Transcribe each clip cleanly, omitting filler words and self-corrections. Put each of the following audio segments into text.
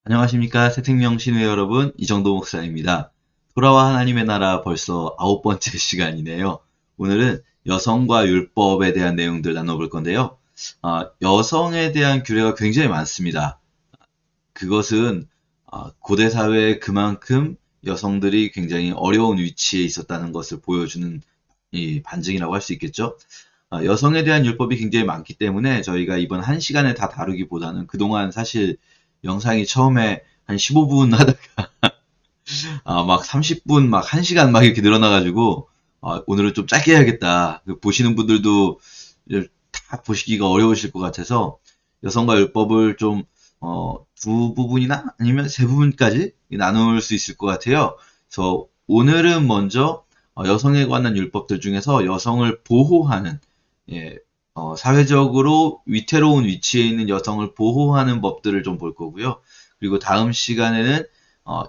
안녕하십니까. 새생명 신회 여러분, 이정도 목사입니다. 돌아와 하나님의 나라 벌써 9번째 시간이네요. 오늘은 여성과 율법에 대한 내용들 나눠볼 건데요. 여성에 대한 규례가 굉장히 많습니다. 그것은 고대 사회에 그만큼 여성들이 굉장히 어려운 위치에 있었다는 것을 보여주는 이 반증이라고 할 수 있겠죠. 여성에 대한 율법이 굉장히 많기 때문에 저희가 이번 한 시간에 다 다루기보다는 그동안 사실 영상이 처음에 한 15분 하다가 막 30분, 막 1시간 막 이렇게 늘어나가지고 오늘은 좀 짧게 해야겠다. 보시는 분들도 다 보시기가 어려우실 것 같아서 여성과 율법을 좀 두 부분이나 아니면 세 부분까지 나눌 수 있을 것 같아요. 그래서 오늘은 먼저 여성에 관한 율법들 중에서 여성을 보호하는 예, 사회적으로 위태로운 위치에 있는 여성을 보호하는 법들을 좀 볼 거고요. 그리고 다음 시간에는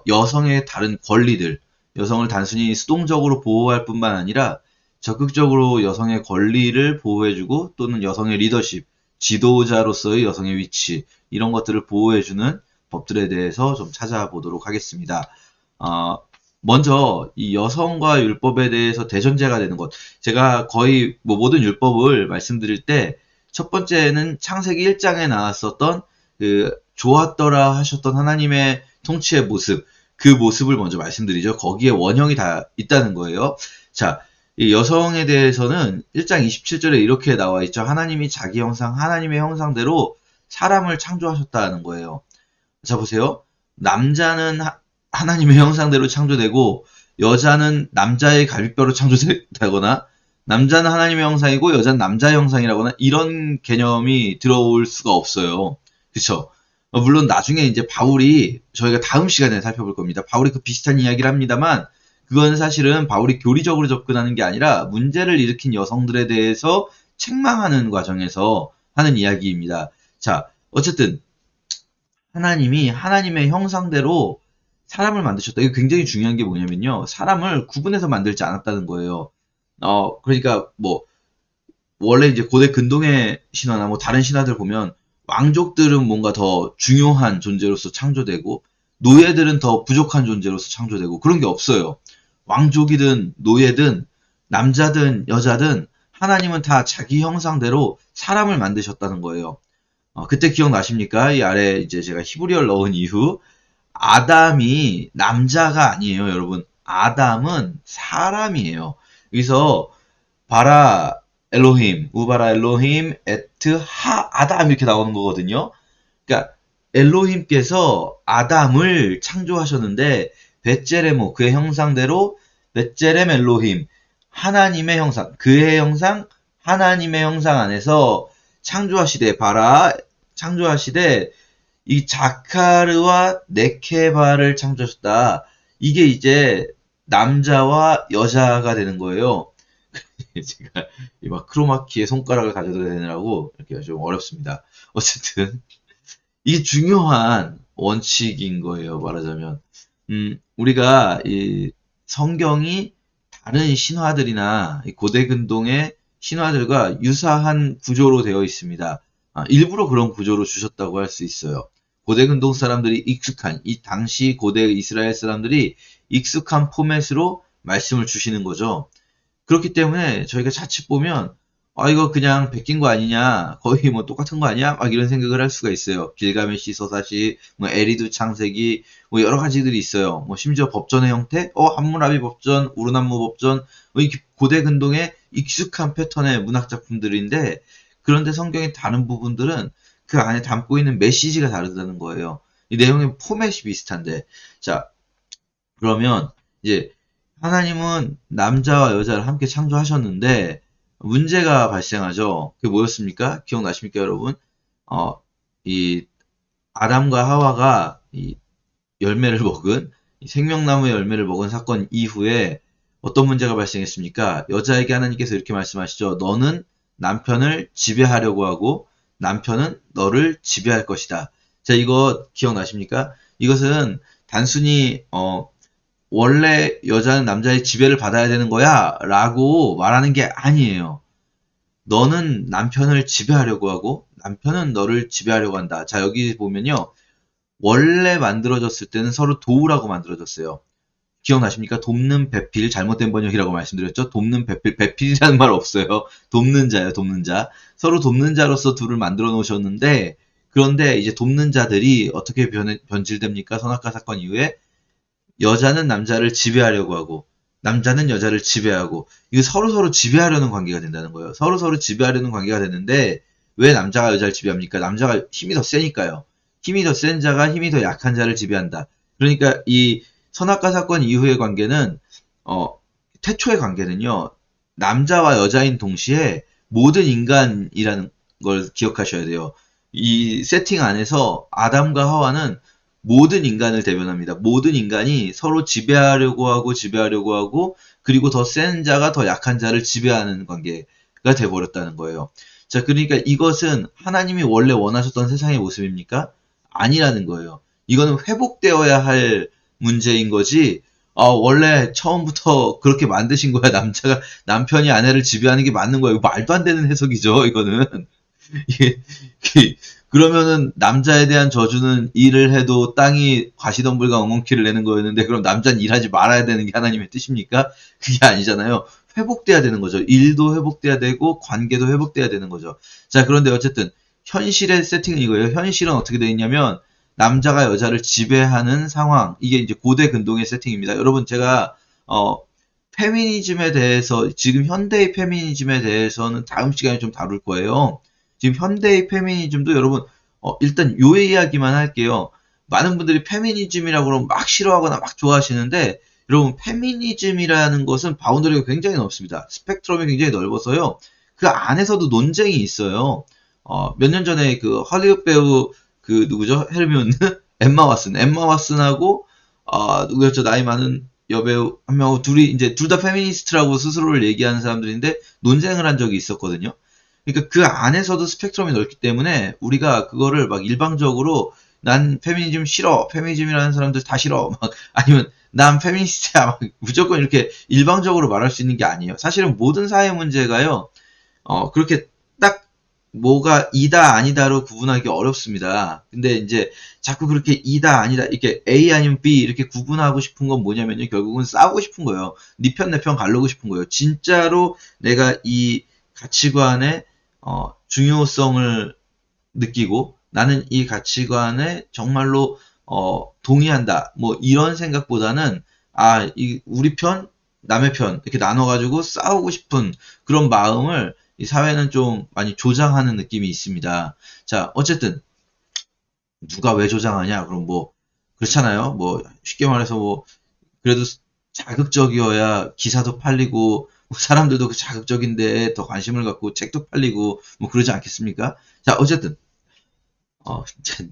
여성의 다른 권리들, 여성을 단순히 수동적으로 보호할 뿐만 아니라 적극적으로 여성의 권리를 보호해주고 또는 여성의 리더십, 지도자로서의 여성의 위치, 이런 것들을 보호해주는 법들에 대해서 좀 찾아보도록 하겠습니다. 어, 먼저 이 여성과 율법에 대해서 대전제가 되는 것. 제가 거의 뭐 모든 율법을 말씀드릴 때 첫 번째는 창세기 1장에 나왔었던 그 좋았더라 하셨던 하나님의 통치의 모습, 그 모습을 먼저 말씀드리죠. 거기에 원형이 다 있다는 거예요. 자, 이 여성에 대해서는 1장 27절에 이렇게 나와 있죠. 하나님이 자기 형상, 하나님의 형상대로 사람을 창조하셨다는 거예요. 자, 보세요. 남자는 하나님의 형상대로 창조되고, 여자는 남자의 갈비뼈로 창조되거나, 남자는 하나님의 형상이고, 여자는 남자의 형상이라거나, 이런 개념이 들어올 수가 없어요. 그쵸? 물론 나중에 이제 바울이, 저희가 다음 시간에 살펴볼 겁니다. 바울이 그 비슷한 이야기를 합니다만, 그건 사실은 바울이 교리적으로 접근하는 게 아니라, 문제를 일으킨 여성들에 대해서 책망하는 과정에서 하는 이야기입니다. 자, 어쨌든, 하나님이 하나님의 형상대로 사람을 만드셨다. 이거 굉장히 중요한 게 뭐냐면요. 사람을 구분해서 만들지 않았다는 거예요. 그러니까 뭐 원래 이제 고대 근동의 신화나 뭐 다른 신화들 보면 왕족들은 뭔가 더 중요한 존재로서 창조되고 노예들은 더 부족한 존재로서 창조되고 그런 게 없어요. 왕족이든 노예든 남자든 여자든 하나님은 다 자기 형상대로 사람을 만드셨다는 거예요. 그때 기억나십니까? 이 아래 이제 제가 히브리어를 넣은 이후 아담이 남자가 아니에요, 여러분. 아담은 사람이에요. 여기서 바라 엘로힘, 우바라 엘로힘, 에트 하 아담 이렇게 나오는 거거든요. 그러니까 엘로힘께서 아담을 창조하셨는데 베젤레모 그의 형상대로 베젤렘 엘로힘 하나님의 형상, 그의 형상, 하나님의 형상 안에서 창조하시되 바라 창조하시되 이 자카르와 네케바를 창조하셨다. 이게 이제 남자와 여자가 되는 거예요. 제가 막 크로마키의 손가락을 가져다 대느라고 이렇게 좀 어렵습니다. 어쨌든 이게 중요한 원칙인 거예요. 말하자면 우리가 이 성경이 다른 신화들이나 고대 근동의 신화들과 유사한 구조로 되어 있습니다. 일부러 그런 구조로 주셨다고 할 수 있어요. 고대 근동 사람들이 익숙한 이 당시 고대 이스라엘 사람들이 익숙한 포맷으로 말씀을 주시는 거죠. 그렇기 때문에 저희가 자칫 보면 이거 그냥 베낀 거 아니냐 거의 뭐 똑같은 거 아니야 막 이런 생각을 할 수가 있어요. 길가메시 서사시 뭐 에리두 창세기 뭐 여러 가지들이 있어요. 뭐 심지어 법전의 형태 함무라비 법전 우르난무 법전 뭐 이렇게 고대 근동의 익숙한 패턴의 문학 작품들인데 그런데 성경의 다른 부분들은 그 안에 담고 있는 메시지가 다르다는 거예요. 이 내용의 포맷이 비슷한데 자 그러면 이제 하나님은 남자와 여자를 함께 창조하셨는데 문제가 발생하죠. 그게 뭐였습니까? 기억나십니까, 여러분? 어, 이 아담과 하와가 이 열매를 먹은 이 생명나무의 열매를 먹은 사건 이후에 어떤 문제가 발생했습니까? 여자에게 하나님께서 이렇게 말씀하시죠. 너는 남편을 지배하려고 하고 남편은 너를 지배할 것이다. 자, 이거 기억나십니까? 이것은 단순히 원래 여자는 남자의 지배를 받아야 되는 거야 라고 말하는 게 아니에요. 너는 남편을 지배하려고 하고 남편은 너를 지배하려고 한다. 자, 여기 보면요. 원래 만들어졌을 때는 서로 도우라고 만들어졌어요. 기억나십니까? 돕는 배필, 잘못된 번역이라고 말씀드렸죠? 돕는 배필, 배필이라는 말 없어요. 돕는 자요, 돕는 자. 서로 돕는 자로서 둘을 만들어 놓으셨는데, 그런데 이제 돕는 자들이 어떻게 변질됩니까? 선악과 사건 이후에 여자는 남자를 지배하려고 하고, 남자는 여자를 지배하고, 이거 서로서로 지배하려는 관계가 된다는 거예요. 서로서로 지배하려는 관계가 되는데, 왜 남자가 여자를 지배합니까? 남자가 힘이 더 세니까요. 힘이 더 센 자가 힘이 더 약한 자를 지배한다. 그러니까 이 선악과 사건 이후의 관계는, 태초의 관계는요, 남자와 여자인 동시에 모든 인간이라는 걸 기억하셔야 돼요. 이 세팅 안에서 아담과 하와는 모든 인간을 대변합니다. 모든 인간이 서로 지배하려고 하고, 그리고 더 센 자가 더 약한 자를 지배하는 관계가 돼버렸다는 거예요. 자, 그러니까 이것은 하나님이 원래 원하셨던 세상의 모습입니까? 아니라는 거예요. 이거는 회복되어야 할 문제인 거지, 원래 처음부터 그렇게 만드신 거야. 남편이 아내를 지배하는 게 맞는 거예요. 말도 안 되는 해석이죠, 이거는. 이게, 그러면은 남자에 대한 저주는 일을 해도 땅이 과시덤불과 엉겅퀴를 내는 거였는데, 그럼 남자는 일하지 말아야 되는 게 하나님의 뜻입니까? 그게 아니잖아요. 회복돼야 되는 거죠. 일도 회복돼야 되고 관계도 회복돼야 되는 거죠. 자, 그런데 어쨌든 현실의 세팅은 이거예요. 현실은 어떻게 되어 있냐면 남자가 여자를 지배하는 상황. 이게 이제 고대 근동의 세팅입니다. 여러분, 제가 페미니즘에 대해서, 지금 현대의 페미니즘에 대해서는 다음 시간에 좀 다룰 거예요. 지금 현대의 페미니즘도 여러분, 일단 요 이야기만 할게요. 많은 분들이 페미니즘이라고 그러면 막 싫어하거나 막 좋아하시는데, 여러분, 페미니즘이라는 것은 바운더리가 굉장히 넓습니다. 스펙트럼이 굉장히 넓어서요. 그 안에서도 논쟁이 있어요. 몇 년 전에 그 헐리우드 배우, 그 누구죠? 헬미온느? 엠마 왓슨. 엠마 왓슨하고, 누구였죠? 나이 많은 여배우 한 명하고 둘이 이제 둘 다 페미니스트라고 스스로를 얘기하는 사람들인데 논쟁을 한 적이 있었거든요. 그러니까 그 안에서도 스펙트럼이 넓기 때문에 우리가 그거를 막 일방적으로 난 페미니즘 싫어, 페미니즘이라는 사람들 다 싫어, 막 아니면 난 페미니스트야, 막 무조건 이렇게 일방적으로 말할 수 있는 게 아니에요. 사실은 모든 사회 문제가요, 그렇게 딱 뭐가 이다 아니다로 구분하기 어렵습니다. 근데 이제 자꾸 그렇게 이다 아니다 이렇게 A 아니면 B 이렇게 구분하고 싶은 건 뭐냐면요, 결국은 싸우고 싶은 거예요. 네 편 내 편 가르고 싶은 거예요. 진짜로 내가 이 가치관의 중요성을 느끼고 나는 이 가치관에 정말로 동의한다. 뭐 이런 생각보다는 우리 편, 남의 편 이렇게 나눠가지고 싸우고 싶은 그런 마음을 이 사회는 좀 많이 조장하는 느낌이 있습니다. 자, 어쨌든 누가 왜 조장하냐? 그럼 뭐 그렇잖아요. 뭐 쉽게 말해서 뭐 그래도 자극적이어야 기사도 팔리고 뭐 사람들도 그 자극적인데 더 관심을 갖고 책도 팔리고 뭐 그러지 않겠습니까? 자, 어쨌든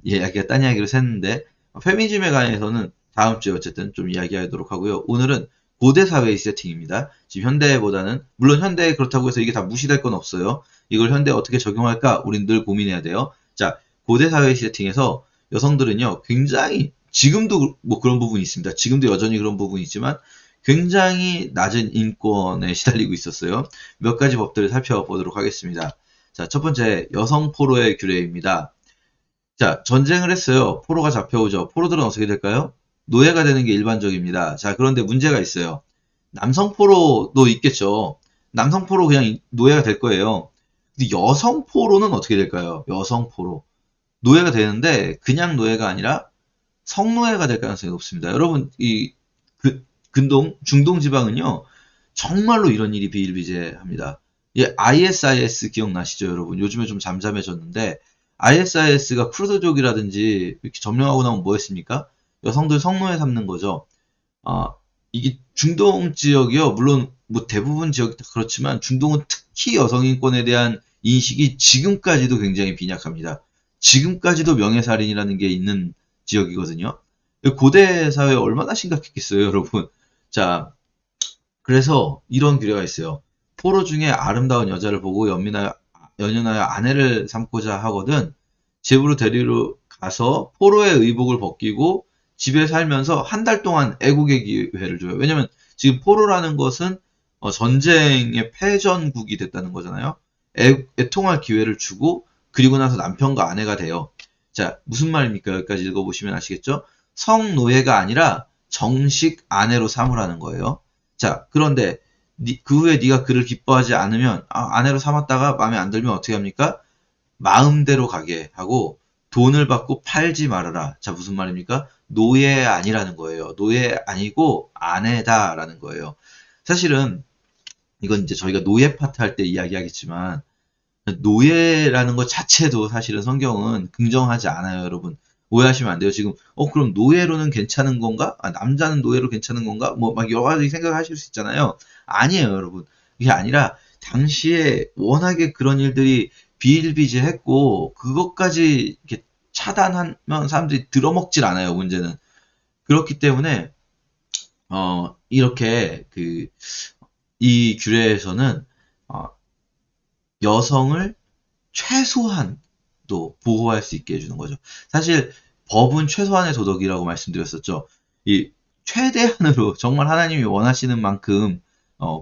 이야기가 딴 이야기로 샜는데, 페미니즘에 관해서는 다음 주에 어쨌든 좀 이야기하도록 하고요. 오늘은 고대 사회의 세팅입니다. 지금 현대보다는, 물론 현대에 그렇다고 해서 이게 다 무시될 건 없어요. 이걸 현대에 어떻게 적용할까 우린 늘 고민해야 돼요. 자, 고대 사회의 세팅에서 여성들은요, 굉장히 지금도 뭐 그런 부분이 있습니다. 지금도 여전히 그런 부분이 있지만 굉장히 낮은 인권에 시달리고 있었어요. 몇 가지 법들을 살펴보도록 하겠습니다. 자, 첫 번째, 여성 포로의 규례입니다. 자, 전쟁을 했어요. 포로가 잡혀오죠. 포로들은 어떻게 될까요? 노예가 되는 게 일반적입니다. 자, 그런데 문제가 있어요. 남성 포로도 있겠죠. 남성 포로 그냥 노예가 될 거예요. 근데 여성 포로는 어떻게 될까요? 여성 포로. 노예가 되는데 그냥 노예가 아니라 성노예가 될 가능성이 높습니다. 여러분, 중동 지방은요, 정말로 이런 일이 비일비재합니다. ISIS 기억나시죠, 여러분? 요즘에 좀 잠잠해졌는데, ISIS가 쿠르드족이라든지 이렇게 점령하고 나면 뭐 했습니까? 여성들 성노예 삼는 거죠. 아, 이게 중동 지역이요. 물론 뭐 대부분 지역이 다 그렇지만 중동은 특히 여성 인권에 대한 인식이 지금까지도 굉장히 빈약합니다. 지금까지도 명예살인이라는 게 있는 지역이거든요. 고대 사회에 얼마나 심각했겠어요, 여러분. 자, 그래서 이런 규례가 있어요. 포로 중에 아름다운 여자를 보고 연연하여 아내를 삼고자 하거든 집으로 데리러 가서 포로의 의복을 벗기고 집에 살면서 한 달 동안 애국의 기회를 줘요. 왜냐면 지금 포로라는 것은 전쟁의 패전국이 됐다는 거잖아요. 애통할 기회를 주고 그리고 나서 남편과 아내가 돼요. 자, 무슨 말입니까? 여기까지 읽어보시면 아시겠죠? 성노예가 아니라 정식 아내로 삼으라는 거예요. 자, 그런데 그 후에 네가 그를 기뻐하지 않으면 아내로 삼았다가 마음에 안 들면 어떻게 합니까? 마음대로 가게 하고 돈을 받고 팔지 말아라. 자, 무슨 말입니까? 노예 아니라는 거예요. 노예 아니고 아내다라는 거예요. 사실은 이건 이제 저희가 노예 파트 할 때 이야기하겠지만 노예라는 것 자체도 사실은 성경은 긍정하지 않아요, 여러분. 오해하시면 안 돼요. 지금 그럼 노예로는 괜찮은 건가? 남자는 노예로 괜찮은 건가? 뭐 막 여러 가지 생각하실 수 있잖아요. 아니에요, 여러분. 이게 아니라 당시에 워낙에 그런 일들이 비일비재했고 그것까지 이렇게 차단하면 사람들이 들어먹질 않아요, 문제는. 그렇기 때문에 이렇게 이 규례에서는 어, 여성을 최소한도 보호할 수 있게 해주는 거죠. 사실 법은 최소한의 도덕이라고 말씀드렸었죠. 이 최대한으로 정말 하나님이 원하시는 만큼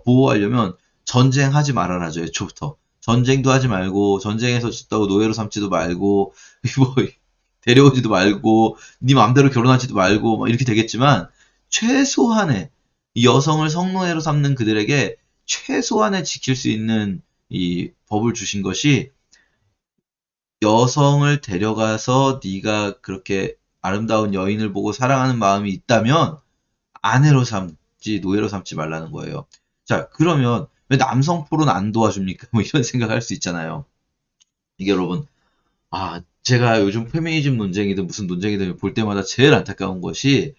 보호하려면 전쟁하지 말아라죠. 애초부터. 전쟁도 하지 말고 전쟁에서 죽다고 노예로 삼지도 말고 뭐 데려오지도 말고 네 마음대로 결혼하지도 말고 막 이렇게 되겠지만 최소한의 이 여성을 성노예로 삼는 그들에게 최소한의 지킬 수 있는 이 법을 주신 것이 여성을 데려가서 네가 그렇게 아름다운 여인을 보고 사랑하는 마음이 있다면 아내로 삼지 노예로 삼지 말라는 거예요. 자, 그러면 왜 남성 포로는 안 도와줍니까? 뭐 이런 생각할 수 있잖아요. 이게 여러분, 제가 요즘 페미니즘 논쟁이든 무슨 논쟁이든 볼 때마다 제일 안타까운 것이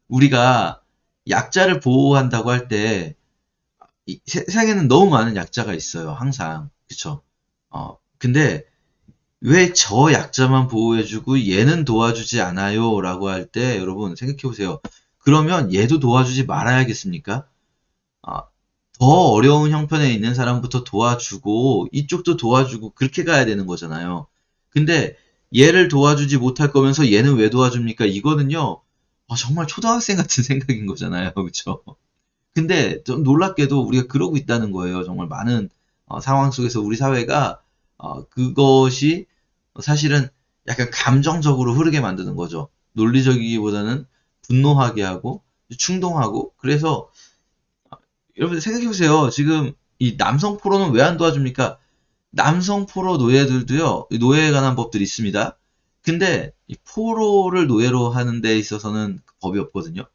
우리가 약자를 보호한다고 할 때 세상에는 너무 많은 약자가 있어요. 항상. 그쵸? 근데 왜 저 약자만 보호해주고 얘는 도와주지 않아요? 라고 할 때 여러분 생각해보세요. 그러면 얘도 도와주지 말아야겠습니까? 아, 더 어려운 형편에 있는 사람부터 도와주고 이쪽도 도와주고 그렇게 가야 되는 거잖아요. 근데 얘를 도와주지 못할 거면서 얘는 왜 도와줍니까? 이거는요. 정말 초등학생 같은 생각인 거잖아요. 그쵸? 근데 좀 놀랍게도 우리가 그러고 있다는 거예요. 정말 많은 상황 속에서 우리 사회가 그것이 사실은 약간 감정적으로 흐르게 만드는 거죠. 논리적이기보다는 분노하게 하고 충동하고 그래서 여러분 생각해보세요. 지금 이 남성 포로는 왜 안 도와줍니까? 남성 포로 노예들도요. 노예에 관한 법들이 있습니다. 근데 이 포로를 노예로 하는 데 있어서는 법이 없거든요.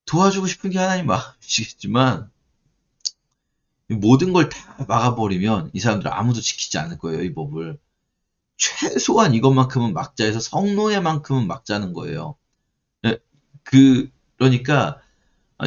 도와주고 싶은 게 하나님 마음이시겠지만 모든 걸 다 막아버리면 이 사람들 아무도 지키지 않을 거예요. 이 법을. 최소한 이것만큼은 막자 해서 성노예만큼은 막자는 거예요. 예, 그러니까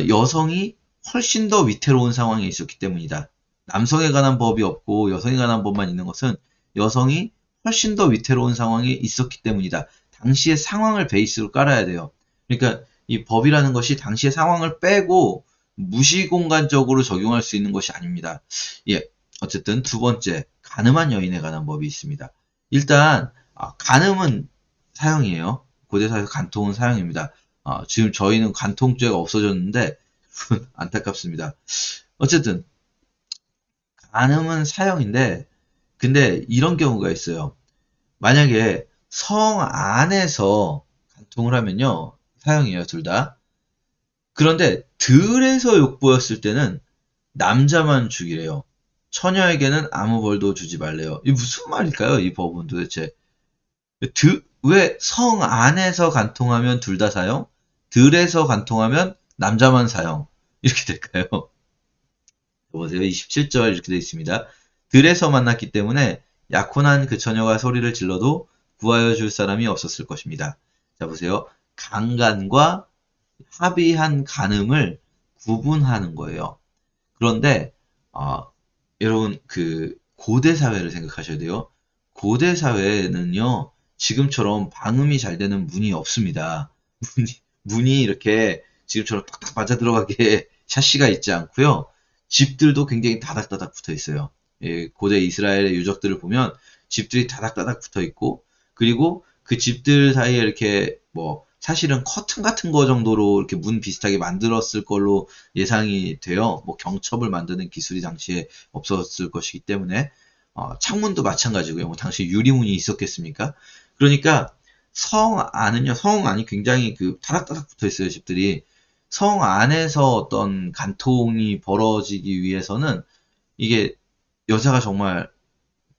여성이 훨씬 더 위태로운 상황에 있었기 때문이다. 남성에 관한 법이 없고 여성에 관한 법만 있는 것은 여성이 훨씬 더 위태로운 상황에 있었기 때문이다. 당시의 상황을 베이스로 깔아야 돼요. 그러니까 이 법이라는 것이 당시의 상황을 빼고 무시공간적으로 적용할 수 있는 것이 아닙니다. 예, 어쨌든 두 번째, 가늠한 여인에 관한 법이 있습니다. 일단 간음은 사형이에요. 고대사에서 간통은 사형입니다. 지금 저희는 간통죄가 없어졌는데 안타깝습니다. 어쨌든 간음은 사형인데 근데 이런 경우가 있어요. 만약에 성 안에서 간통을 하면요 사형이에요 둘 다. 그런데 들에서 욕보였을 때는 남자만 죽이래요. 처녀에게는 아무 벌도 주지 말래요. 이 무슨 말일까요? 이 법은 도대체. 왜 성 안에서 간통하면 둘 다 사형? 들에서 간통하면 남자만 사형. 이렇게 될까요? 보세요. 27절 이렇게 되어 있습니다. 들에서 만났기 때문에 약혼한 그 처녀가 소리를 질러도 구하여 줄 사람이 없었을 것입니다. 자, 보세요. 강간과 합의한 간음을 구분하는 거예요. 그런데 여러분 고대 사회를 생각하셔야 돼요. 고대 사회는요. 지금처럼 방음이 잘 되는 문이 없습니다. 문이 이렇게 지금처럼 탁탁 맞아 들어가게 샤시가 있지 않고요. 집들도 굉장히 다닥다닥 붙어 있어요. 예, 고대 이스라엘의 유적들을 보면 집들이 다닥다닥 붙어 있고 그리고 그 집들 사이에 이렇게 뭐 사실은 커튼 같은 거 정도로 이렇게 문 비슷하게 만들었을 걸로 예상이 돼요. 뭐 경첩을 만드는 기술이 당시에 없었을 것이기 때문에 창문도 마찬가지고요. 뭐 당시 유리문이 있었겠습니까? 그러니까 성 안이 굉장히 그 타닥타닥 붙어 있어요, 집들이. 성 안에서 어떤 간통이 벌어지기 위해서는 이게 여자가 정말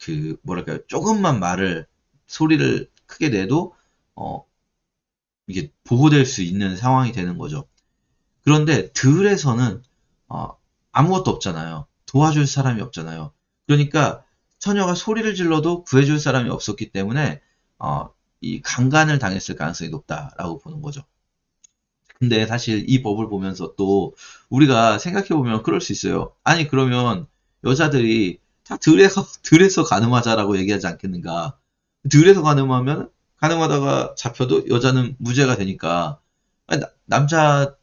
그 뭐랄까요, 조금만 소리를 크게 내도 어 이게 보호될 수 있는 상황이 되는 거죠. 그런데 들에서는 아무것도 없잖아요. 도와줄 사람이 없잖아요. 그러니까 처녀가 소리를 질러도 구해줄 사람이 없었기 때문에 이 강간을 당했을 가능성이 높다라고 보는 거죠. 근데 사실 이 법을 보면서 또 우리가 생각해보면 그럴 수 있어요. 아니 그러면 여자들이 다 들에서 가늠하자라고 얘기하지 않겠는가. 들에서 가늠하면 가늠하다가 잡혀도 여자는 무죄가 되니까. 아니, 남자는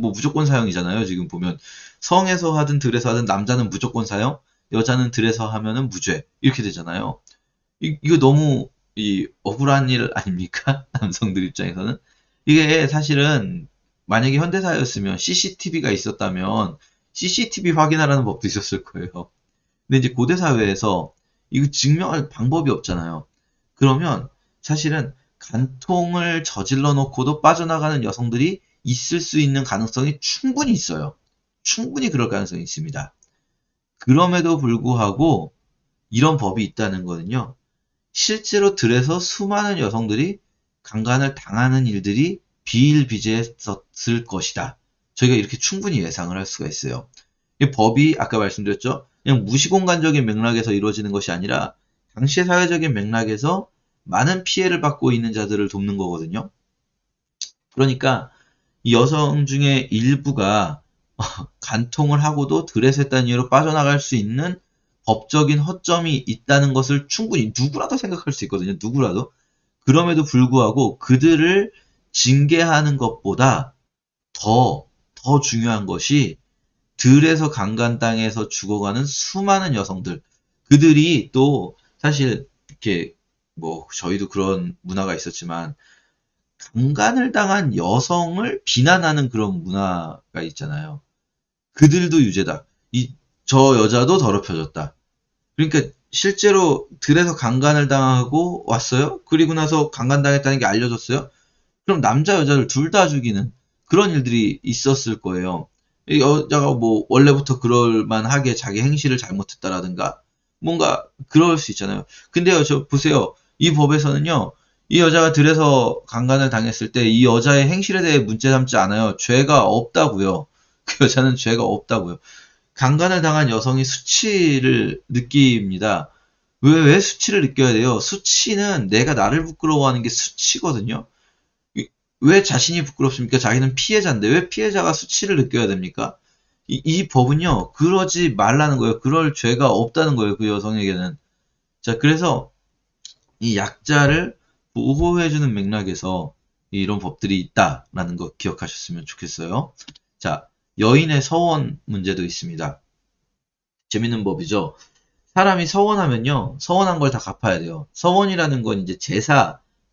뭐 무조건 사형이잖아요. 지금 보면 성에서 하든 들에서 하든 남자는 무조건 사형, 여자는 들에서 하면은 무죄 이렇게 되잖아요. 이거 너무 이 억울한 일 아닙니까? 남성들 입장에서는. 이게 사실은 만약에 현대사였으면 CCTV가 있었다면 CCTV 확인하라는 법도 있었을 거예요. 근데 이제 고대 사회에서 이거 증명할 방법이 없잖아요. 그러면 사실은 간통을 저질러 놓고도 빠져나가는 여성들이 있을 수 있는 가능성이 충분히 있어요. 충분히 그럴 가능성이 있습니다. 그럼에도 불구하고 이런 법이 있다는 거는요. 실제로 들에서 수많은 여성들이 강간을 당하는 일들이 비일비재했었을 것이다. 저희가 이렇게 충분히 예상을 할 수가 있어요. 이 법이 아까 말씀드렸죠. 그냥 무시공간적인 맥락에서 이루어지는 것이 아니라 당시의 사회적인 맥락에서 많은 피해를 받고 있는 자들을 돕는 거거든요. 그러니까 이 여성 중에 일부가 간통을 하고도 들에서 했다는 이유로 빠져나갈 수 있는 법적인 허점이 있다는 것을 충분히 누구라도 생각할 수 있거든요. 누구라도. 그럼에도 불구하고 그들을 징계하는 것보다 더 중요한 것이 들에서 강간당해서 죽어가는 수많은 여성들. 그들이 또 사실 이렇게 뭐 저희도 그런 문화가 있었지만 강간을 당한 여성을 비난하는 그런 문화가 있잖아요. 그들도 유죄다. 저 여자도 더럽혀졌다. 그러니까 실제로 들에서 강간을 당하고 왔어요? 그리고 나서 강간당했다는 게 알려졌어요? 그럼 남자 여자를 둘 다 죽이는 그런 일들이 있었을 거예요. 이 여자가 뭐 원래부터 그럴만하게 자기 행실을 잘못했다라든가 뭔가 그럴 수 있잖아요. 근데요, 저 보세요. 이 법에서는요. 이 여자가 들에서 강간을 당했을 때 이 여자의 행실에 대해 문제 삼지 않아요. 죄가 없다고요. 그 여자는 죄가 없다고요. 강간을 당한 여성이 수치를 느낍니다. 왜 수치를 느껴야 돼요? 수치는 내가 나를 부끄러워하는 게 수치거든요. 왜 자신이 부끄럽습니까? 자기는 피해자인데 왜 피해자가 수치를 느껴야 됩니까? 이 법은요, 그러지 말라는 거예요. 그럴 죄가 없다는 거예요. 그 여성에게는. 자, 그래서 이 약자를 보호해주는 맥락에서 이런 법들이 있다라는 거 기억하셨으면 좋겠어요. 자, 여인의 서원 문제도 있습니다. 재밌는 법이죠. 사람이 서원하면요, 서원한 걸 다 갚아야 돼요. 서원이라는 건 이제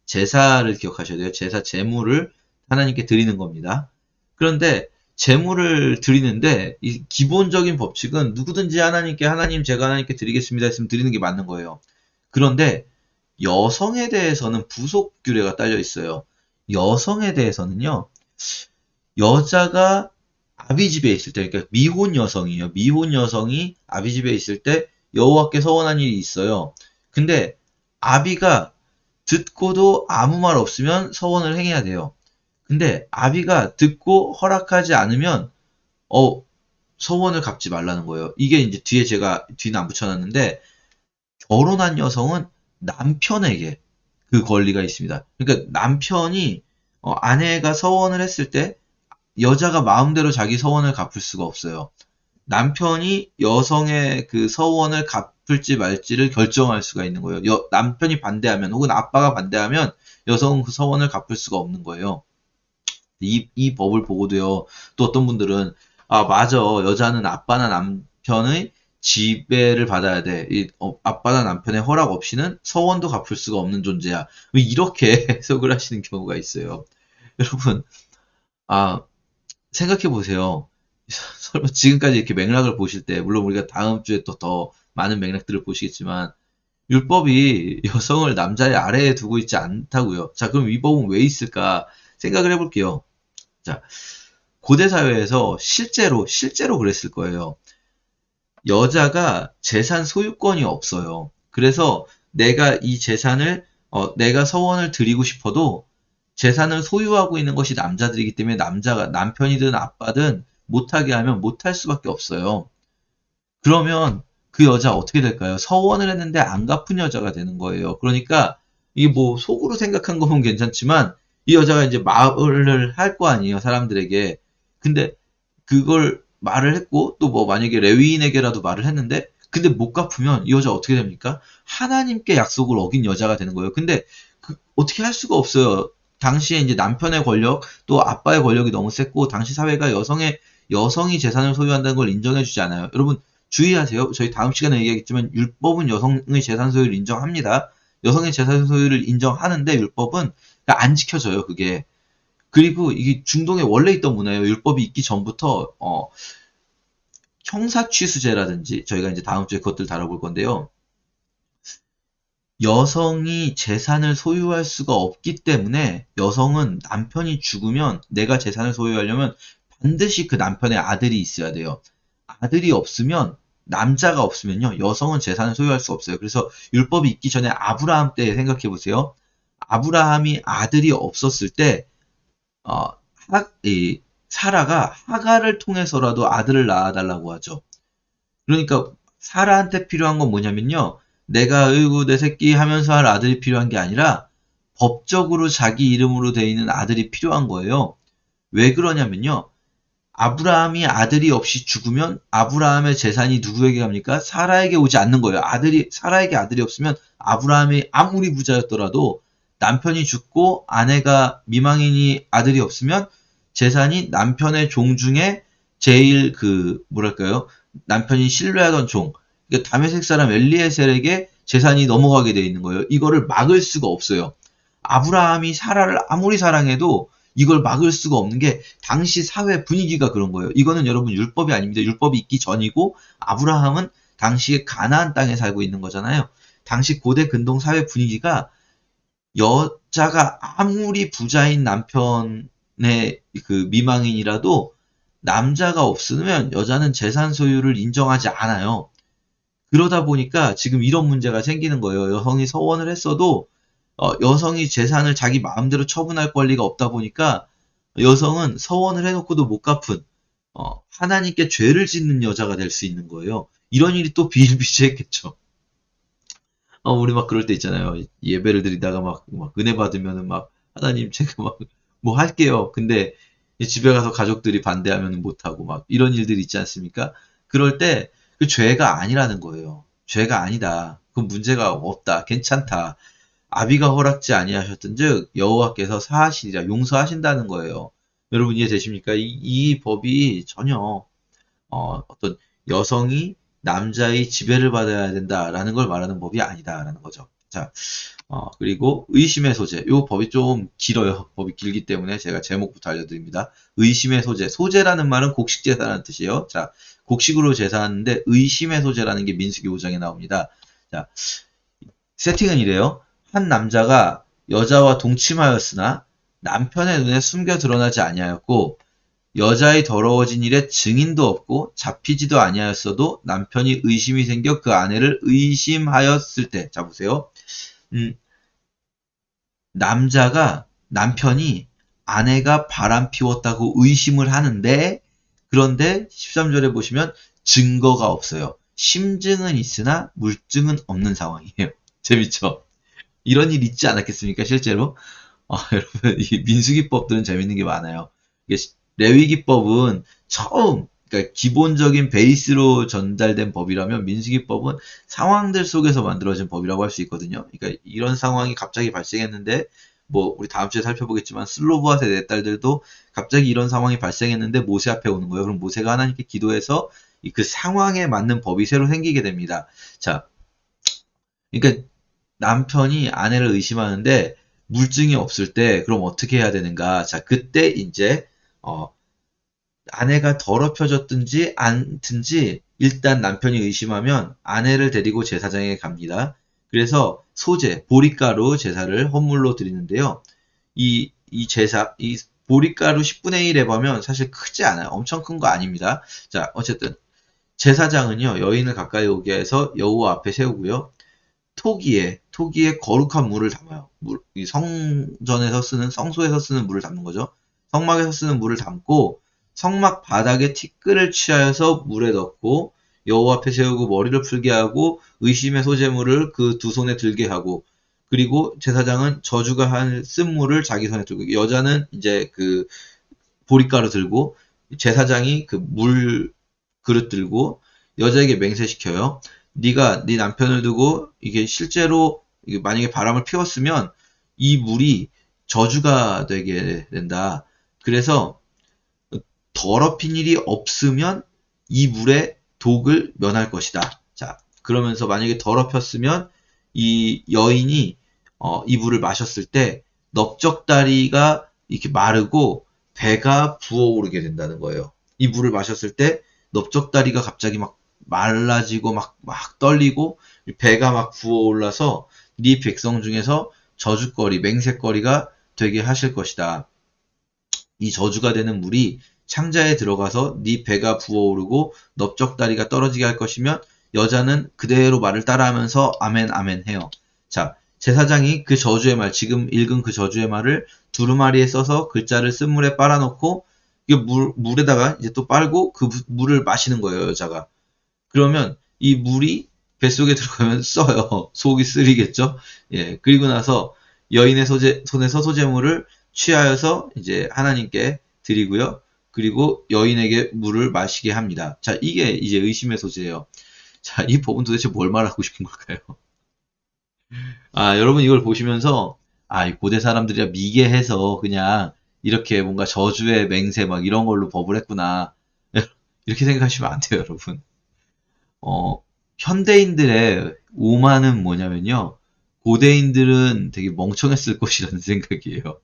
제사를 기억하셔야 돼요. 제물을 하나님께 드리는 겁니다. 그런데 제물을 드리는데 이 기본적인 법칙은 누구든지 하나님 제가 하나님께 드리겠습니다 했으면 드리는 게 맞는 거예요. 그런데 여성에 대해서는 부속 규례가 딸려 있어요. 여성에 대해서는요. 여자가 아비집에 있을 때, 그러니까 미혼 여성이에요. 미혼 여성이 아비집에 있을 때 여호와께 서원한 일이 있어요. 근데 아비가 듣고도 아무 말 없으면 서원을 행해야 돼요. 근데 아비가 듣고 허락하지 않으면 서원을 갚지 말라는 거예요. 이게 이제 뒤는 안 붙여놨는데 결혼한 여성은 남편에게 그 권리가 있습니다. 그러니까 남편이 아내가 서원을 했을 때 여자가 마음대로 자기 서원을 갚을 수가 없어요. 남편이 여성의 그 서원을 갚을지 말지를 결정할 수가 있는 거예요. 남편이 반대하면 혹은 아빠가 반대하면 여성은 그 서원을 갚을 수가 없는 거예요. 이 법을 보고도요. 또 어떤 분들은 맞아. 여자는 아빠나 남편의 지배를 받아야 돼. 아빠나 남편의 허락 없이는 서원도 갚을 수가 없는 존재야. 이렇게 해석을 하시는 경우가 있어요. 여러분, 생각해 보세요. 설마 지금까지 이렇게 맥락을 보실 때, 물론 우리가 다음 주에 또 더 많은 맥락들을 보시겠지만, 율법이 여성을 남자의 아래에 두고 있지 않다고요. 자, 그럼 이 법은 왜 있을까 생각을 해볼게요. 자, 고대 사회에서 실제로 그랬을 거예요. 여자가 재산 소유권이 없어요. 그래서 내가 이 재산을 내가 서원을 드리고 싶어도 재산을 소유하고 있는 것이 남자들이기 때문에 남자가 남편이든 아빠든 못하게 하면 못할 수밖에 없어요. 그러면 그 여자 어떻게 될까요? 서원을 했는데 안 갚은 여자가 되는 거예요. 그러니까 이게 뭐 속으로 생각한 거면 괜찮지만 이 여자가 이제 말을 할 거 아니에요, 사람들에게. 근데 그걸 말을 했고 또 뭐 만약에 레위인에게라도 말을 했는데 근데 못 갚으면 이 여자 어떻게 됩니까? 하나님께 약속을 어긴 여자가 되는 거예요. 근데 어떻게 할 수가 없어요. 당시에 이제 남편의 권력 또 아빠의 권력이 너무 셌고 당시 사회가 여성이 재산을 소유한다는 걸 인정해 주지 않아요. 여러분 주의하세요. 저희 다음 시간에 얘기하겠지만 율법은 여성의 재산 소유를 인정합니다. 여성의 재산 소유를 인정하는데 율법은 안 지켜져요. 그게. 그리고 이게 중동에 원래 있던 문화예요. 율법이 있기 전부터 형사취수제라든지 저희가 이제 다음 주에 그것들 다뤄볼 건데요. 여성이 재산을 소유할 수가 없기 때문에 여성은 남편이 죽으면 내가 재산을 소유하려면 반드시 그 남편의 아들이 있어야 돼요. 아들이 없으면 남자가 없으면요 여성은 재산을 소유할 수 없어요. 그래서 율법이 있기 전에 아브라함 때 생각해 보세요. 아브라함이 아들이 없었을 때 어, 사라가 하가를 통해서라도 아들을 낳아달라고 하죠. 그러니까 사라한테 필요한 건 뭐냐면요. 내가 으이구 내 새끼 하면서 할 아들이 필요한 게 아니라 법적으로 자기 이름으로 돼 있는 아들이 필요한 거예요. 왜 그러냐면요. 아브라함이 아들이 없이 죽으면 아브라함의 재산이 누구에게 갑니까? 사라에게 오지 않는 거예요. 사라에게 아들이 없으면 아브라함이 아무리 부자였더라도 남편이 죽고 아내가 미망인이 아들이 없으면 재산이 남편의 종 중에 제일 뭐랄까요? 남편이 신뢰하던 종, 그러니까 다메섹 사람 엘리에셀에게 재산이 넘어가게 돼 있는 거예요. 이거를 막을 수가 없어요. 아브라함이 사라를 아무리 사랑해도 이걸 막을 수가 없는 게 당시 사회 분위기가 그런 거예요. 이거는 여러분 율법이 아닙니다. 율법이 있기 전이고 아브라함은 당시에 가나안 땅에 살고 있는 거잖아요. 당시 고대 근동 사회 분위기가 여자가 아무리 부자인 남편의 미망인이라도 남자가 없으면 여자는 재산 소유를 인정하지 않아요. 그러다 보니까 지금 이런 문제가 생기는 거예요. 여성이 서원을 했어도 여성이 재산을 자기 마음대로 처분할 권리가 없다 보니까 여성은 서원을 해놓고도 못 갚은 하나님께 죄를 짓는 여자가 될 수 있는 거예요. 이런 일이 또 비일비재했겠죠. 우리 막 그럴 때 있잖아요. 예배를 드리다가 막 은혜 받으면은 막 하나님 제가 막 뭐 할게요. 근데 집에 가서 가족들이 반대하면 못하고 막 이런 일들이 있지 않습니까? 그럴 때 그 죄가 아니라는 거예요. 죄가 아니다. 그 문제가 없다. 괜찮다. 아비가 허락지 아니하셨던즉 여호와께서 사하시리라 용서하신다는 거예요. 여러분 이해되십니까? 이 법이 전혀 어떤 여성이 남자의 지배를 받아야 된다라는 걸 말하는 법이 아니다라는 거죠. 자, 그리고 의심의 소재. 요 법이 좀 길어요. 법이 길기 때문에 제가 제목부터 알려드립니다. 의심의 소재. 소재라는 말은 곡식 제사라는 뜻이에요. 자, 곡식으로 제사하는데 의심의 소재라는 게 민수기 5장에 나옵니다. 자, 세팅은 이래요. 한 남자가 여자와 동침하였으나 남편의 눈에 숨겨 드러나지 아니하였고 여자의 더러워진 일에 증인도 없고 잡히지도 아니하였어도 남편이 의심이 생겨 그 아내를 의심하였을 때, 자 보세요. 남편이 아내가 바람 피웠다고 의심을 하는데 그런데 13절에 보시면 증거가 없어요. 심증은 있으나 물증은 없는 상황이에요. 재밌죠? 이런 일 있지 않았겠습니까? 실제로? 여러분, 이 민수기법들은 재밌는 게 많아요. 레위기법은 그러니까 기본적인 베이스로 전달된 법이라면 민수기법은 상황들 속에서 만들어진 법이라고 할 수 있거든요. 그러니까 이런 상황이 갑자기 발생했는데, 뭐, 우리 다음 주에 살펴보겠지만, 슬로브아세 네 딸들도 갑자기 이런 상황이 발생했는데 모세 앞에 오는 거예요. 그럼 모세가 하나님께 기도해서 그 상황에 맞는 법이 새로 생기게 됩니다. 자, 그러니까 남편이 아내를 의심하는데 물증이 없을 때 그럼 어떻게 해야 되는가? 자, 그때 이제 아내가 더럽혀졌든지 않든지 일단 남편이 의심하면 아내를 데리고 제사장에 갑니다. 그래서 소제, 보리가루 제사를 헌물로 드리는데요. 이 제사, 이 보리가루 10분의 1 해보면 사실 크지 않아요. 엄청 큰 거 아닙니다. 자, 어쨌든 제사장은요, 여인을 가까이 오게 해서 여호와 앞에 세우고요. 토기에 거룩한 물을 담아요. 이 성전에서 쓰는, 성소에서 쓰는 물을 담는 거죠. 성막에서 쓰는 물을 담고 성막 바닥에 티끌을 취하여서 물에 넣고 여호와 앞에 세우고 머리를 풀게 하고 의심의 소재물을 그 두 손에 들게 하고 그리고 제사장은 저주가 한 쓴 물을 자기 손에 들고 여자는 이제 그 보리가루 들고 제사장이 그 물 그릇 들고 여자에게 맹세시켜요. 네가 네 남편을 두고 이게 실제로 이게 만약에 바람을 피웠으면 이 물이 저주가 되게 된다. 그래서 더럽힌 일이 없으면 이 물에 독을 면할 것이다. 자, 그러면서 만약에 더럽혔으면 이 여인이 이 물을 마셨을 때 넓적다리가 이렇게 마르고 배가 부어오르게 된다는 거예요. 이 물을 마셨을 때 넓적다리가 갑자기 막 말라지고 막 떨리고 배가 막 부어올라서 네 백성 중에서 저주거리, 맹세거리가 되게 하실 것이다. 이 저주가 되는 물이 창자에 들어가서 네 배가 부어오르고 넓적다리가 떨어지게 할 것이면 여자는 그대로 말을 따라하면서 아멘 아멘 해요. 자, 제사장이 그 저주의 말, 지금 읽은 그 저주의 말을 두루마리에 써서 글자를 쓴 물에 빨아놓고 이게 물에다가 이제 또 빨고 그 물을 마시는 거예요, 여자가. 그러면 이 물이 뱃속에 들어가면 써요. 속이 쓰리겠죠? 예. 그리고 나서 여인의 손에서 소재물을 취하여서 이제 하나님께 드리고요. 그리고 여인에게 물을 마시게 합니다. 자, 이게 이제 의심의 소재예요. 자, 이 법은 도대체 뭘 말하고 싶은 걸까요? 아, 여러분 이걸 보시면서 이 고대 사람들이야 미개해서 그냥 이렇게 뭔가 저주의 맹세 막 이런 걸로 법을 했구나. 이렇게 생각하시면 안 돼요, 여러분. 어, 현대인들의 오만은 뭐냐면요. 고대인들은 되게 멍청했을 것이라는 생각이에요.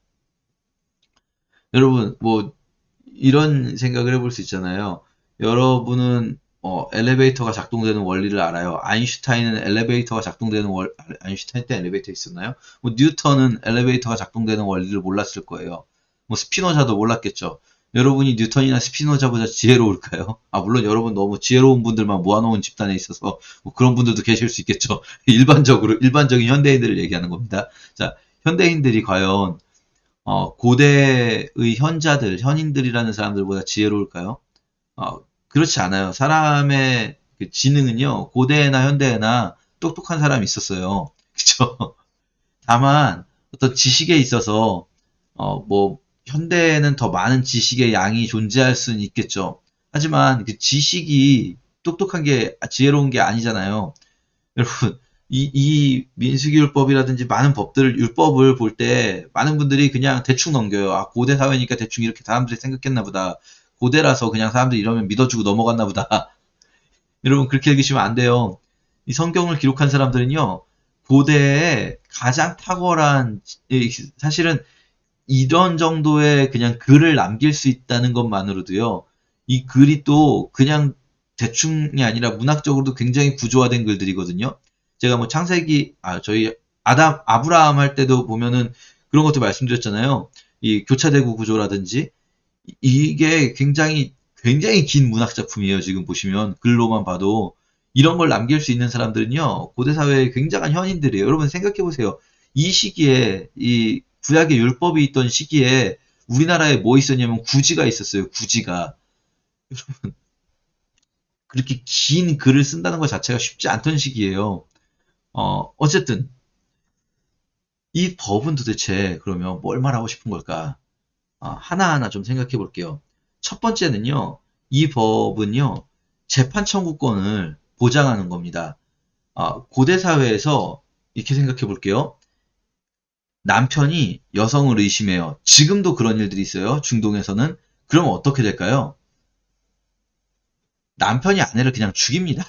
여러분, 뭐, 이런 생각을 해볼 수 있잖아요. 여러분은, 엘리베이터가 작동되는 원리를 알아요. 아인슈타인은 엘리베이터가 작동되는 아인슈타인 때 엘리베이터 있었나요? 뭐, 뉴턴은 엘리베이터가 작동되는 원리를 몰랐을 거예요. 뭐, 스피노자도 몰랐겠죠. 여러분이 뉴턴이나 스피노자보다 지혜로울까요? 물론 여러분 너무 지혜로운 분들만 모아놓은 집단에 있어서 뭐 그런 분들도 계실 수 있겠죠. 일반적인 현대인들을 얘기하는 겁니다. 자, 현대인들이 과연 고대의 현인들이라는 사람들보다 지혜로울까요? 그렇지 않아요. 사람의 그 지능은요, 고대나 현대나 똑똑한 사람이 있었어요. 그쵸? 다만, 어떤 지식에 있어서, 뭐, 현대에는 더 많은 지식의 양이 존재할 수는 있겠죠. 하지만 그 지식이 똑똑한 게, 지혜로운 게 아니잖아요. 여러분, 이 민수기율법이라든지 많은 율법을 볼 때 많은 분들이 그냥 대충 넘겨요. 고대 사회니까 대충 이렇게 사람들이 생각했나 보다. 고대라서 그냥 사람들이 이러면 믿어주고 넘어갔나 보다. 여러분, 그렇게 읽으시면 안 돼요. 이 성경을 기록한 사람들은요, 고대에 가장 탁월한, 사실은 이런 정도의 그냥 글을 남길 수 있다는 것만으로도요, 이 글이 또 그냥 대충이 아니라 문학적으로도 굉장히 구조화된 글들이거든요. 제가 뭐 창세기, 저희 아브라함 할 때도 보면은 그런 것도 말씀드렸잖아요. 이 교차대구 구조라든지, 이게 굉장히 긴 문학 작품이에요. 지금 보시면 글로만 봐도 이런 걸 남길 수 있는 사람들은요 고대 사회의 굉장한 현인들이에요. 여러분 생각해 보세요. 이 시기에 이 구약의 율법이 있던 시기에 우리나라에 뭐 있었냐면 구지가 있었어요. 구지가. 여러분 그렇게 긴 글을 쓴다는 것 자체가 쉽지 않던 시기예요. 어쨌든 이 법은 도대체 그러면 뭘 말하고 싶은 걸까? 하나하나 좀 생각해 볼게요. 첫 번째는요, 이 법은요, 재판 청구권을 보장하는 겁니다. 고대 사회에서 이렇게 생각해 볼게요. 남편이 여성을 의심해요. 지금도 그런 일들이 있어요. 중동에서는. 그럼 어떻게 될까요? 남편이 아내를 그냥 죽입니다.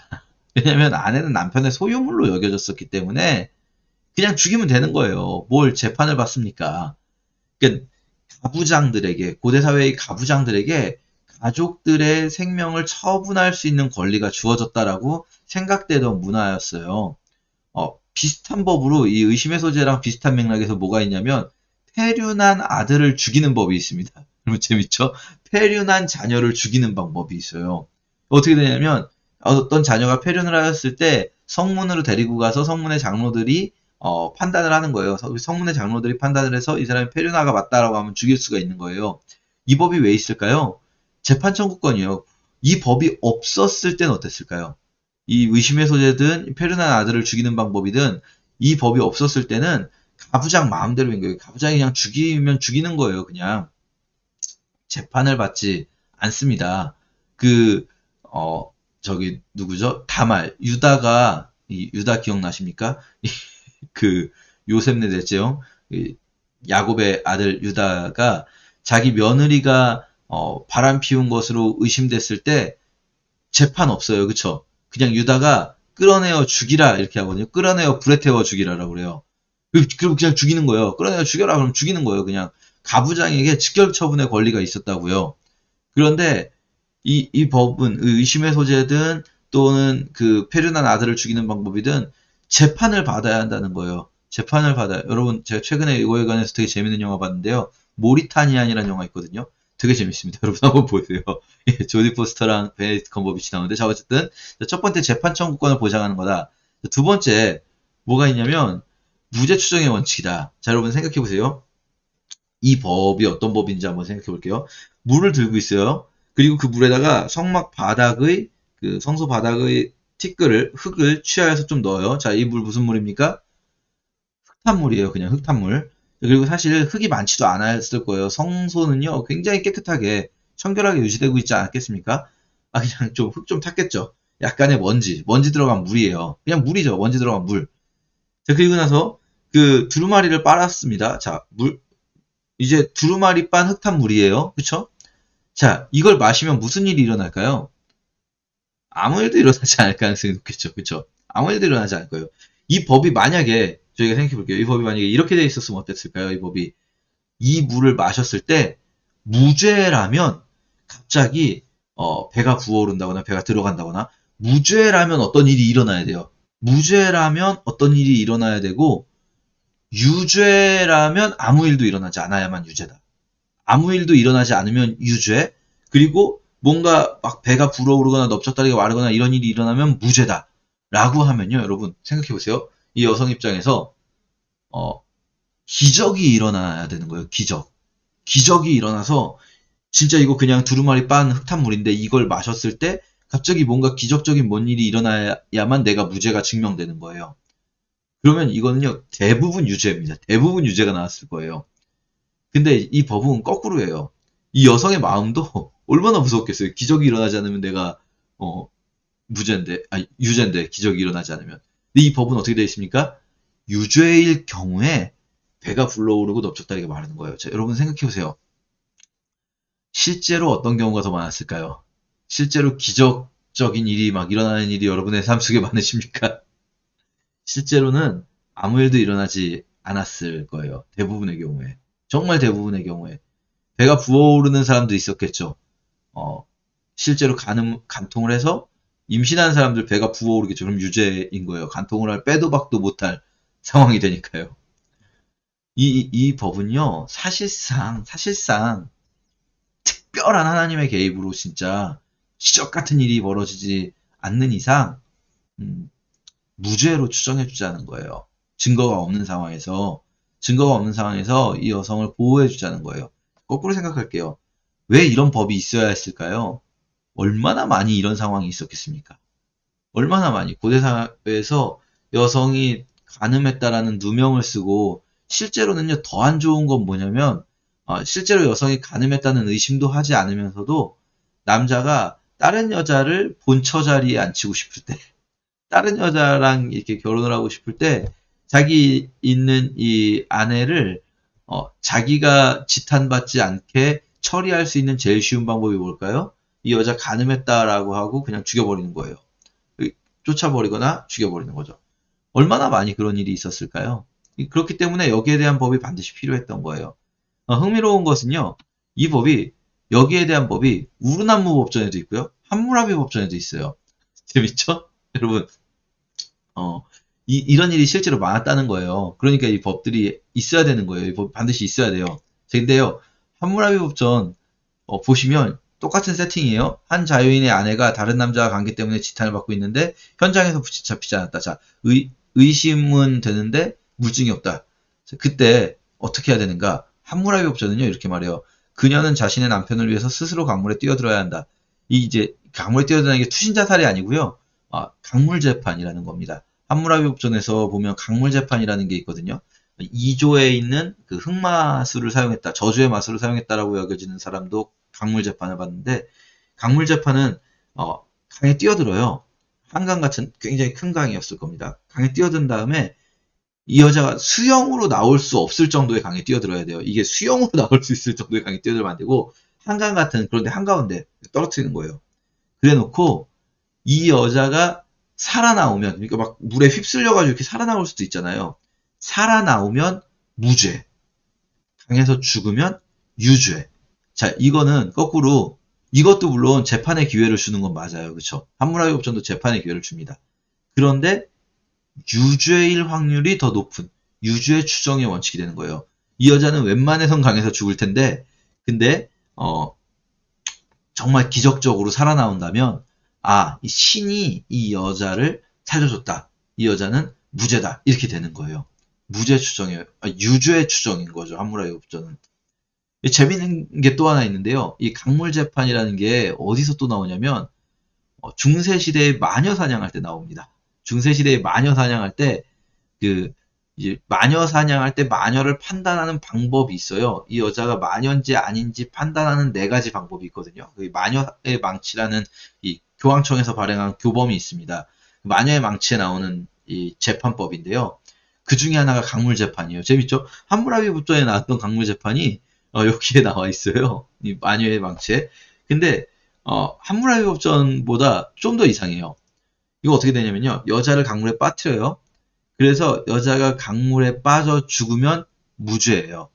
왜냐면 아내는 남편의 소유물로 여겨졌었기 때문에 그냥 죽이면 되는 거예요. 뭘 재판을 받습니까? 그러니까 가부장들에게 고대 사회의 가부장들에게 가족들의 생명을 처분할 수 있는 권리가 주어졌다라고 생각되던 문화였어요. 비슷한 법으로 이 의심의 소재랑 비슷한 맥락에서 뭐가 있냐면 폐륜한 아들을 죽이는 법이 있습니다. 여러분 재밌죠? 폐륜한 자녀를 죽이는 방법이 있어요. 어떻게 되냐면 어떤 자녀가 폐륜을 하였을 때 성문으로 데리고 가서 성문의 장로들이 판단을 하는 거예요. 성문의 장로들이 판단을 해서 이 사람이 폐륜아가 맞다라고 하면 죽일 수가 있는 거예요. 이 법이 왜 있을까요? 재판 청구권이에요. 이 법이 없었을 때는 어땠을까요? 이 의심의 소재든 폐륜한 아들을 죽이는 방법이든 이 법이 없었을 때는 가부장 마음대로인 거예요. 가부장이 그냥 죽이면 죽이는 거예요. 그냥 재판을 받지 않습니다. 그 저기 누구죠? 다말 유다가 이 유다 기억나십니까? 그 요셉네 넷째형 야곱의 아들 유다가 자기 며느리가 바람 피운 것으로 의심됐을 때 재판 없어요. 그쵸? 그냥 유다가 끌어내어 죽이라 이렇게 하거든요. 끌어내어 불에 태워 죽이라라고 그래요. 그럼 그냥 죽이는 거예요. 끌어내어 죽여라 그러면 죽이는 거예요. 그냥 가부장에게 직결 처분의 권리가 있었다고요. 그런데 이 법은 의심의 소재든 또는 그 폐륜한 아들을 죽이는 방법이든 재판을 받아야 한다는 거예요. 재판을 받아요. 여러분 제가 최근에 이거에 관해서 되게 재밌는 영화 봤는데요. 모리타니안이라는 영화 있거든요. 되게 재밌습니다. 여러분 한번 보세요. 예, 조디 포스터랑 베네딕트 컴버비치 나오는데 자 어쨌든 첫 번째 재판 청구권을 보장하는 거다. 두 번째 뭐가 있냐면 무죄 추정의 원칙이다. 자 여러분 생각해 보세요. 이 법이 어떤 법인지 한번 생각해 볼게요. 물을 들고 있어요. 그리고 그 물에다가 성막 바닥의 그 성소 바닥의 흙을 취하여서 좀 넣어요. 자, 이 물 무슨 물입니까? 흙탕물이에요. 그냥 흙탕물. 그리고 사실 흙이 많지도 않았을 거예요. 성소는요, 굉장히 깨끗하게 청결하게 유지되고 있지 않았겠습니까? 그냥 좀 흙 좀 탔겠죠. 약간의 먼지 들어간 물이에요. 그냥 물이죠. 먼지 들어간 물. 자, 그리고 나서 그 두루마리를 빨았습니다. 자, 이제 두루마리 빤 흙탕 물이에요. 그쵸? 자, 이걸 마시면 무슨 일이 일어날까요? 아무 일도 일어나지 않을 가능성이 높겠죠. 그쵸? 아무 일도 일어나지 않을 거예요. 이 법이 만약에, 저희가 생각해 볼게요. 이 법이 만약에 이렇게 돼 있었으면 어땠을까요? 이 법이. 이 물을 마셨을 때, 무죄라면, 갑자기, 배가 부어오른다거나, 배가 들어간다거나, 무죄라면 어떤 일이 일어나야 돼요. 무죄라면 어떤 일이 일어나야 되고, 유죄라면 아무 일도 일어나지 않아야만 유죄다. 아무 일도 일어나지 않으면 유죄, 그리고 뭔가 막 배가 불어오르거나 넓적다리가 마르거나 이런 일이 일어나면 무죄다. 라고 하면요, 여러분, 생각해보세요. 이 여성 입장에서, 기적이 일어나야 되는 거예요, 기적. 기적이 일어나서, 진짜 이거 그냥 두루마리 빤 흙탕물인데 이걸 마셨을 때, 갑자기 뭔가 기적적인 뭔 일이 일어나야만 내가 무죄가 증명되는 거예요. 그러면 이거는요, 대부분 유죄입니다. 대부분 유죄가 나왔을 거예요. 근데 이 법은 거꾸로예요. 이 여성의 마음도 얼마나 무섭겠어요. 기적이 일어나지 않으면 내가 유죄인데 기적이 일어나지 않으면. 근데 이 법은 어떻게 되어 있습니까? 유죄일 경우에 배가 불러오르고 넓적다리가 마르는 거예요. 자, 여러분 생각해 보세요. 실제로 어떤 경우가 더 많았을까요? 실제로 기적적인 일이 막 일어나는 일이 여러분의 삶 속에 많으십니까? 실제로는 아무 일도 일어나지 않았을 거예요. 대부분의 경우에. 정말 대부분의 경우에. 배가 부어오르는 사람도 있었겠죠. 실제로 간통을 해서 임신한 사람들 배가 부어오르겠죠. 그럼 유죄인 거예요. 간통을 할 빼도 박도 못할 상황이 되니까요. 이 법은요, 사실상 특별한 하나님의 개입으로 진짜 기적 같은 일이 벌어지지 않는 이상, 무죄로 추정해주자는 거예요. 증거가 없는 상황에서 이 여성을 보호해주자는 거예요. 거꾸로 생각할게요. 왜 이런 법이 있어야 했을까요? 얼마나 많이 이런 상황이 있었겠습니까? 얼마나 많이 고대 사회에서 여성이 간음했다라는 누명을 쓰고 실제로는요 더 안 좋은 건 뭐냐면 실제로 여성이 간음했다는 의심도 하지 않으면서도 남자가 다른 여자를 본처 자리에 앉히고 싶을 때 다른 여자랑 이렇게 결혼을 하고 싶을 때 자기 있는 이 아내를 자기가 지탄받지 않게 처리할 수 있는 제일 쉬운 방법이 뭘까요? 이 여자 간음했다라고 하고 그냥 죽여버리는 거예요. 쫓아버리거나 죽여버리는 거죠. 얼마나 많이 그런 일이 있었을까요? 그렇기 때문에 여기에 대한 법이 반드시 필요했던 거예요. 흥미로운 것은요, 이 법이 여기에 대한 법이 우르난무 법전에도 있고요. 함무라비 법전에도 있어요. 재밌죠? 여러분, 어, 이런 일이 실제로 많았다는 거예요. 그러니까 이 법들이 있어야 되는 거예요. 이 법 반드시 있어야 돼요. 근데요, 함무라비 법전 보시면 똑같은 세팅이에요. 한 자유인의 아내가 다른 남자와 관계 때문에 지탄을 받고 있는데 현장에서 잡히지 않았다. 자, 의심은 되는데 물증이 없다. 자, 그때 어떻게 해야 되는가? 함무라비 법전은요, 이렇게 말해요. 그녀는 자신의 남편을 위해서 스스로 강물에 뛰어들어야 한다. 이 이제 강물에 뛰어드는 게 투신자살이 아니고요. 강물재판이라는 겁니다. 함무라비 법전에서 보면 강물재판이라는 게 있거든요. 2조에 있는 그 흑마술을 사용했다, 저주의 마술을 사용했다라고 여겨지는 사람도 강물재판을 받는데, 강물재판은 강에 뛰어들어요. 한강 같은 굉장히 큰 강이었을 겁니다. 강에 뛰어든 다음에 이 여자가 수영으로 나올 수 없을 정도의 강에 뛰어들어야 돼요. 이게 수영으로 나올 수 있을 정도의 강에 뛰어들면 안 되고, 한강 같은 그런데 한가운데 떨어뜨리는 거예요. 그래 놓고 이 여자가 살아나오면, 그러니까 막 물에 휩쓸려가지고 이렇게 살아나올 수도 있잖아요. 살아나오면 무죄, 강에서 죽으면 유죄. 자, 이거는 거꾸로, 이것도 물론 재판의 기회를 주는 건 맞아요. 그쵸? 함무라비 법전도 재판의 기회를 줍니다. 그런데 유죄일 확률이 더 높은 유죄 추정의 원칙이 되는 거예요. 이 여자는 웬만해선 강에서 죽을 텐데, 근데 정말 기적적으로 살아나온다면, 이 신이 이 여자를 살려줬다. 이 여자는 무죄다. 이렇게 되는 거예요. 무죄 추정이에요. 유죄 추정인 거죠. 함무라비 법전은. 재밌는 게 또 하나 있는데요. 이 강물재판이라는 게 어디서 또 나오냐면, 중세시대에 마녀 사냥할 때 나옵니다. 중세시대에 마녀 사냥할 때, 이제 마녀 사냥할 때 마녀를 판단하는 방법이 있어요. 이 여자가 마녀인지 아닌지 판단하는 4가지 방법이 있거든요. 그 마녀의 망치라는 이 교황청에서 발행한 교범이 있습니다. 마녀의 망치에 나오는 이 재판법인데요. 그 중에 하나가 강물재판이에요. 재밌죠? 함무라비 법전에 나왔던 강물재판이 여기에 나와 있어요. 이 마녀의 망치에. 근데 함무라비 법전보다 좀 더 이상해요. 이거 어떻게 되냐면요. 여자를 강물에 빠뜨려요. 그래서 여자가 강물에 빠져 죽으면 무죄예요.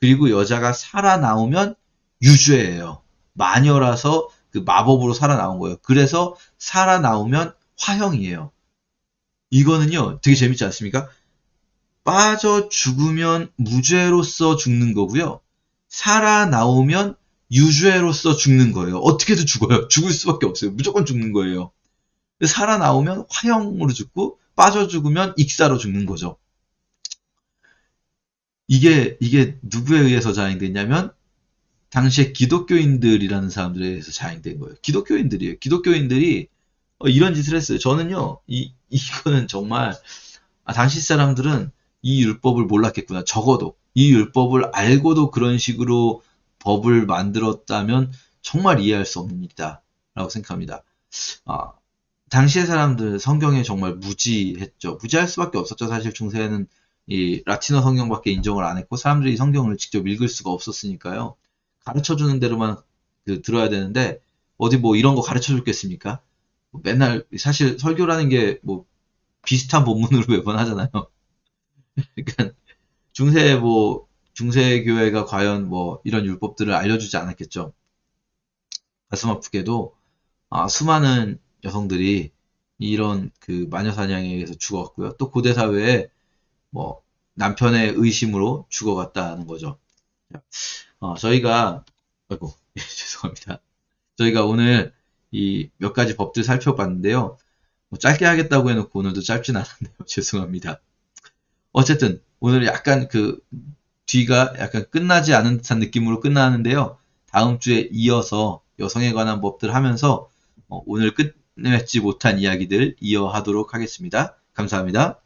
그리고 여자가 살아나오면 유죄예요. 마녀라서 그 마법으로 살아나온 거예요. 그래서 살아나오면 화형이에요. 이거는요, 되게 재밌지 않습니까? 빠져 죽으면 무죄로서 죽는 거고요. 살아나오면 유죄로서 죽는 거예요. 어떻게든 죽어요. 죽을 수밖에 없어요. 무조건 죽는 거예요. 살아나오면 화형으로 죽고, 빠져 죽으면 익사로 죽는 거죠. 이게 누구에 의해서 자행됐냐면, 당시에 기독교인들이라는 사람들에 의해서 자행된 거예요. 기독교인들이에요. 기독교인들이 이런 짓을 했어요. 저는요, 이거는 정말, 당시 사람들은 이 율법을 몰랐겠구나. 적어도 이 율법을 알고도 그런 식으로 법을 만들었다면 정말 이해할 수 없는 일이다 라고 생각합니다. 당시의 사람들 성경에 정말 무지했죠. 무지할 수밖에 없었죠. 사실 중세에는 이 라틴어 성경밖에 인정을 안 했고, 사람들이 성경을 직접 읽을 수가 없었으니까요. 가르쳐주는 대로만 들어야 되는데, 어디 뭐 이런 거 가르쳐 줬겠습니까? 맨날 사실 설교라는 게 뭐 비슷한 본문으로 매번 하잖아요. 그러니까 중세 교회가 과연 뭐 이런 율법들을 알려주지 않았겠죠. 가슴 아프게도 수많은 여성들이 이런 그 마녀 사냥에 의해서 죽어갔고요. 또 고대 사회에 뭐 남편의 의심으로 죽어갔다는 거죠. 저희가 죄송합니다. 저희가 오늘 이 몇 가지 법들 살펴봤는데요. 뭐 짧게 하겠다고 해놓고 오늘도 짧진 않았네요. 죄송합니다. 어쨌든 오늘 약간 뒤가 약간 끝나지 않은 듯한 느낌으로 끝나는데요. 다음 주에 이어서 여성에 관한 법들 하면서 오늘 끝맺지 못한 이야기들 이어하도록 하겠습니다. 감사합니다.